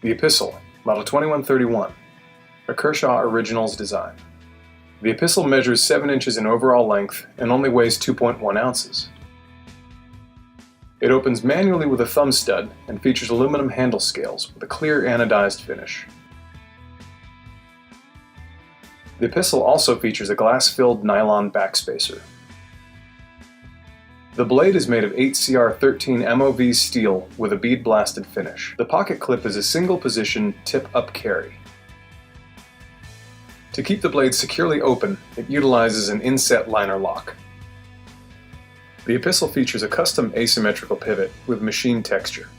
The Epistle, Model 2131, a Kershaw Originals design. The Epistle measures 7 inches in overall length and only weighs 2.1 ounces. It opens manually with a thumb stud and features aluminum handle scales with a clear anodized finish. The Epistle also features a glass-filled nylon backspacer. The blade is made of 8CR13 MOV steel with a bead-blasted finish. The pocket clip is a single-position tip-up carry. To keep the blade securely open, it utilizes an inset liner lock. The Epistle features a custom asymmetrical pivot with machine texture.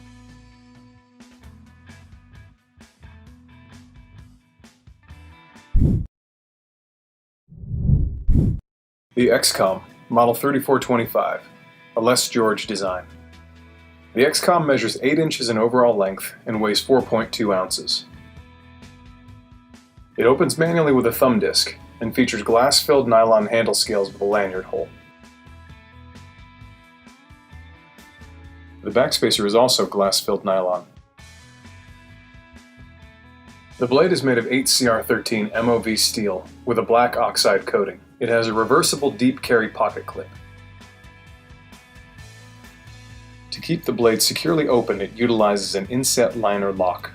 The XCOM, Model 3425, a Les George design. The XCOM measures 8 inches in overall length and weighs 4.2 ounces. It opens manually with a thumb disc and features glass-filled nylon handle scales with a lanyard hole. The backspacer is also glass-filled nylon. The blade is made of 8CR13 MOV steel with a black oxide coating. It has a reversible deep carry pocket clip. To keep the blade securely open, it utilizes an inset liner lock.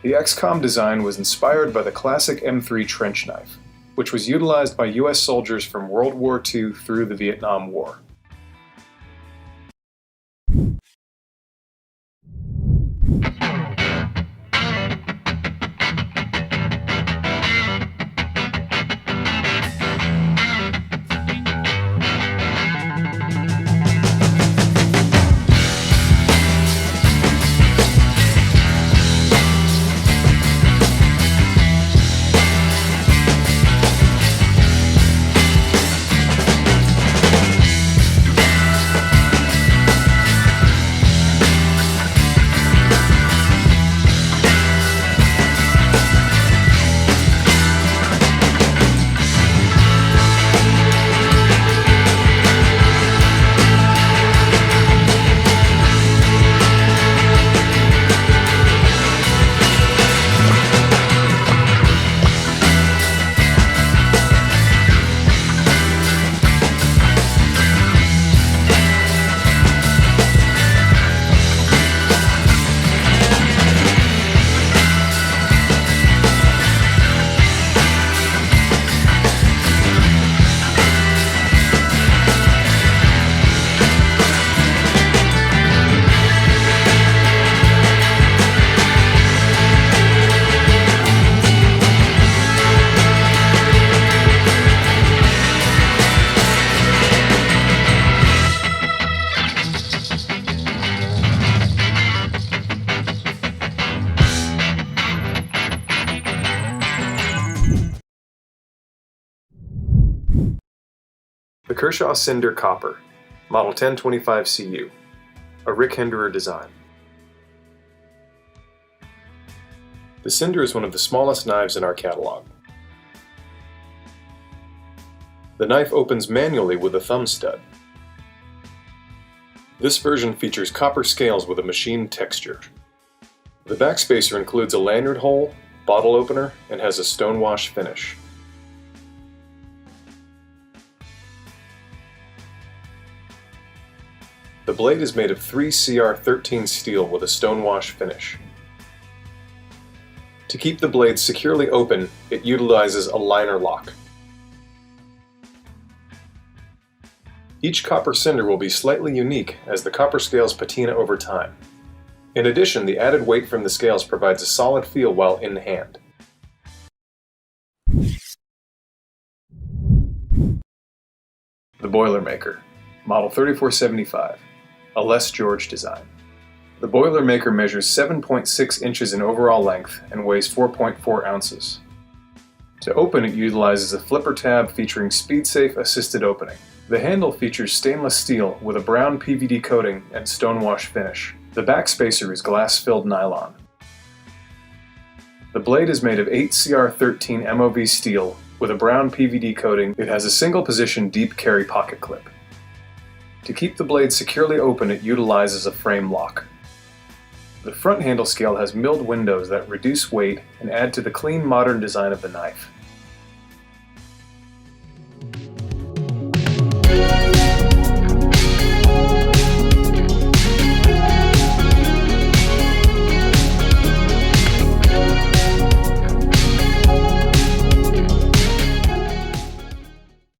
The XCOM design was inspired by the classic M3 trench knife, which was utilized by US soldiers from World War II through the Vietnam War. The Kershaw Cinder-Copper, Model 1025 CU, a Rick Henderer design. The Cinder is one of the smallest knives in our catalog. The knife opens manually with a thumb stud. This version features copper scales with a machined texture. The backspacer includes a lanyard hole, bottle opener, and has a stonewash finish. The blade is made of 3CR13 steel with a stonewash finish. To keep the blade securely open, it utilizes a liner lock. Each copper cinder will be slightly unique as the copper scales patina over time. In addition, the added weight from the scales provides a solid feel while in hand. The Boilermaker, Model 3475. A Les George design. The Boilermaker measures 7.6 inches in overall length and weighs 4.4 ounces. To open, it utilizes a flipper tab featuring speed-safe assisted opening. The handle features stainless steel with a brown PVD coating and stonewash finish. The backspacer is glass-filled nylon. The blade is made of 8CR13 MOV steel with a brown PVD coating. It has a single-position deep carry pocket clip. To keep the blade securely open, it utilizes a frame lock. The front handle scale has milled windows that reduce weight and add to the clean modern design of the knife.